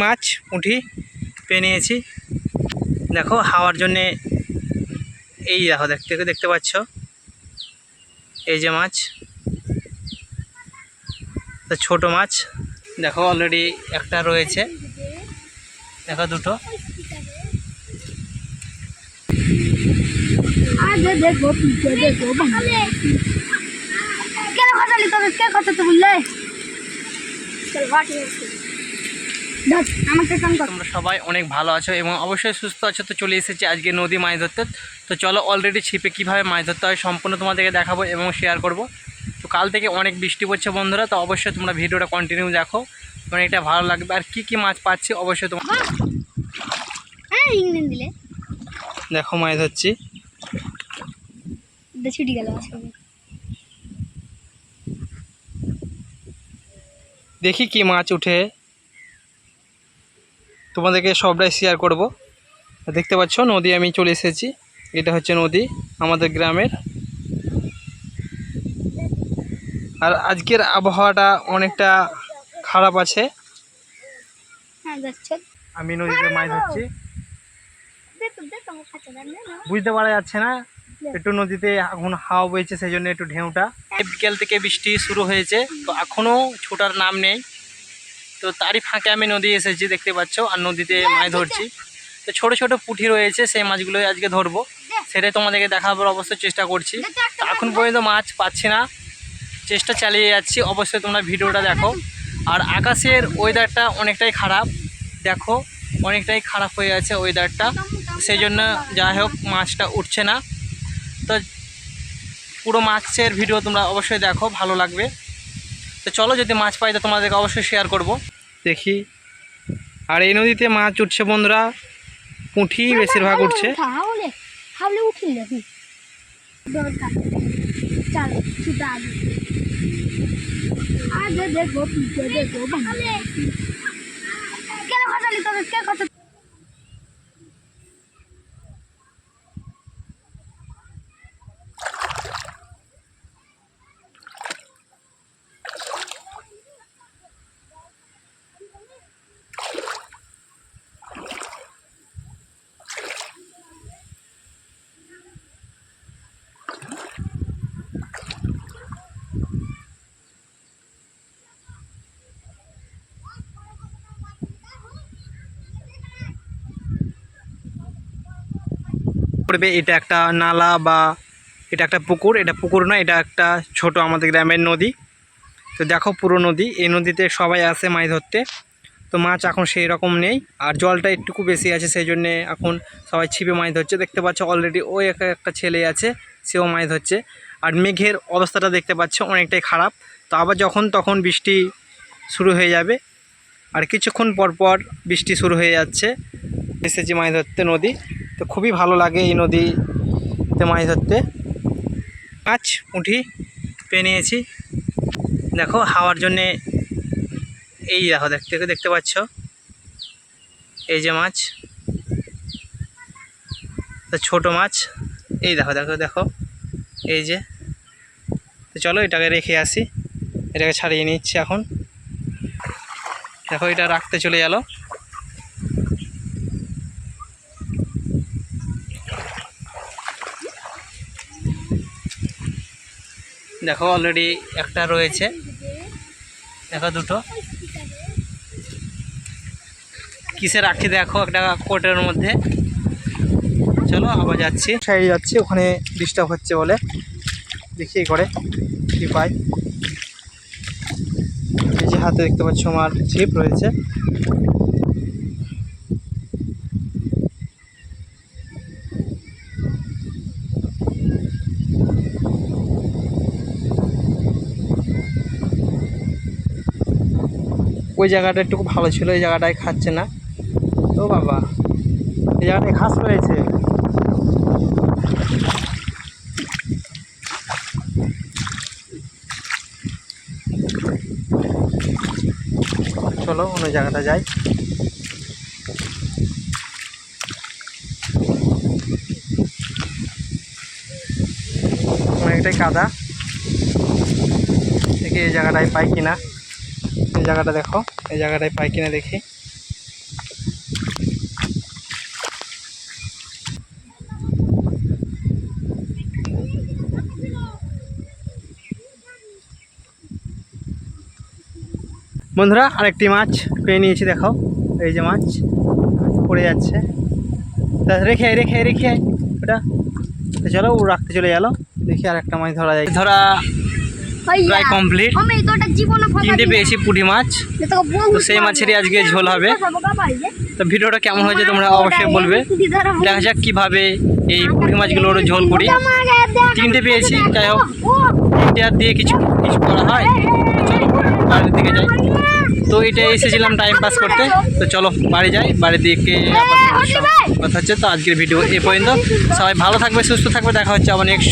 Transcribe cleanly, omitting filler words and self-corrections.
মাছ পুঁটি পেয়ে নিয়েছি। দেখো হাওয়ার জন্যে এই দেখো দেখতে পাচ্ছ, এই যে মাছ, তো ছোট মাছ দেখো অলরেডি একটা রয়েছে, দেখো দুটো। তোমরা সবাই অনেক ভালো আছো এবং অবশ্যই সুস্থ আছো। তো চলে এসেছি আজকে নদী মাছ ধরতে। তো চলো অলরেডি ছিপে কীভাবে মাছ ধরতে হয় সম্পূর্ণ তোমাদেরকে দেখাবো এবং শেয়ার করব। তো কাল থেকে অনেক বৃষ্টি পড়ছে বন্ধুরা, তো অবশ্যই তোমরা ভিডিওটা কন্টিনিউ দেখো, অনেকটা ভালো লাগবে। আর কি মাছ পাচ্ছি অবশ্যই তোমরা দেখো। মাছ ধরছি, দেখি কি মাছ উঠে, তোমাদেরকে সবটাই শেয়ার করব। দেখতে পাচ্ছ নদী আমি চলে এসেছি, এটা হচ্ছে নদী আমাদের গ্রামের। আর আজকের আবহাওয়াটা অনেকটা খারাপ আছে। আমি নদীতে মাছ ধরছি, বুঝতে পারা যাচ্ছে না, একটু নদীতে এখন হাওয়া বইছে সেই জন্য একটু ঢেউটা। বিকেল থেকে বৃষ্টি শুরু হয়েছে, তো এখনও ছোটার নাম নেই। তো তারই ফাঁকে আমি নদী এসেছি দেখতে পাচ্ছ, আর নদীতে মাছ ধরছি। তো ছোট ছোট পুঁটি রয়েছে, সেই মাছগুলোই আজকে ধরবো, সেটাই তোমাদেরকে দেখাবার অবশ্যই চেষ্টা করছি। এখন পর্যন্ত মাছ পাচ্ছি না, চেষ্টা চালিয়ে যাচ্ছি, অবশ্যই তোমরা ভিডিওটা দেখো। আর আকাশের ওয়েদারটা অনেকটাই খারাপ, দেখো অনেকটাই খারাপ হয়ে আছে ওয়েদারটা, সেই জন্য যাই হোক মাছটা উঠছে না। তো পুরো মাছের ভিডিও তোমরা অবশ্যই দেখো, ভালো লাগবে। তো চলো যদি মাছ পাই তো তোমাদেরকে অবশ্যই শেয়ার করব। দেখি, আর এই নদীতে মাছ উঠছে বন্ধুরা, পুঁঠি বেশিরভাগ উঠছে। এটা একটা নালা বা এটা একটা পুকুর, এটা পুকুর না, এটা একটা ছোট আমাদের গ্রামের নদী। তো দেখো পুরো নদী, এই নদীতে সবাই আসে মাছ ধরতে। তো মাছ এখন সেই রকম নেই, আর জলটা একটুকু বেশি আছে, সেই জন্যে এখন সবাই ছিপে মাছ ধরছে। দেখতে পাচ্ছ অলরেডি ওই একটা ছেলে আছে, সেও মাছ ধরছে। আর মেঘের অবস্থাটা দেখতে পাচ্ছ অনেকটাই খারাপ। তো আবার যখন তখন বৃষ্টি শুরু হয়ে যাবে, আর কিছুক্ষণ পর পর বৃষ্টি শুরু হয়ে যাচ্ছে। এসেছি মাছ ধরতে নদী, তো খুবই ভালো লাগে এই নদীতে মাছ ধরতে। মাছ পুঁটি পেয়ে নিয়েছি, দেখো হাওয়ার জন্যে এই দেখো দেখতে পাচ্ছ, এই যে মাছ, তো ছোট মাছ, এই দেখো এই যে। তো চলো এটাকে রেখে আসি, এটাকে ছাড়িয়ে নিচ্ছি এখন। দেখো এটা রাখতে চলে গেল। দেখো অলরেডি একটা রয়েছে, দেখো দুটো। কিসে রাখি দেখো, একটা কোটের মধ্যে। চলো আবার যাচ্ছি, সাইডে যাচ্ছি, ওখানে ডিস্টার্ব হচ্ছে বলে দেখি করে কি পাই। এই যে হাতে দেখতে পাচ্ছ আমার ছিপ রয়েছে। ওই জায়গাটা একটু ভালো ছিল, এই জায়গাটায় খাচ্ছে না। ও বাবা, এই জায়গাটায় ঘাস রয়েছে। চলো অন্য জায়গাটা যাই। অনেকটাই কাদা, দেখি এই জায়গাটায় পাই কিনা। এই জায়গাটা দেখো, এই জায়গাটায় পাই কিনা দেখি। বন্ধুরা আরেকটি মাছ পেয়ে নিয়েছি, দেখো এই যে মাছ পড়ে যাচ্ছে, তা রেখে রেখে রেখে ওটা। তো চলো ও রাখতে চলে গেলো, দেখি আর একটা মাছ ধরা যায়। ধরা প্রায় কমপ্লিট, তিনটে পেয়েছি পুঁটি মাছ। তো সেই মাছেরই আজকে ঝোল হবে। তো ভিডিওটা কেমন হয়েছে তোমরা অবশ্যই বলবে। দেখা যাক কীভাবে এই পুঁটি মাছগুলোর ঝোল করি। তিনটে পেয়েছি, যাই হোক তিনটে আর দিয়ে কিছু কিছু করা হয়। চলো বাড়ির দিকে যাই। তো এটা এসেছিলাম টাইম পাস করতে, তো চলো বাড়ি যাই, বাড়ির দিকে আবার কথা হচ্ছে। তো আজকের ভিডিও এ পর্যন্ত, সবাই ভালো থাকবে, সুস্থ থাকবে, দেখা হচ্ছে আবার নেক্সট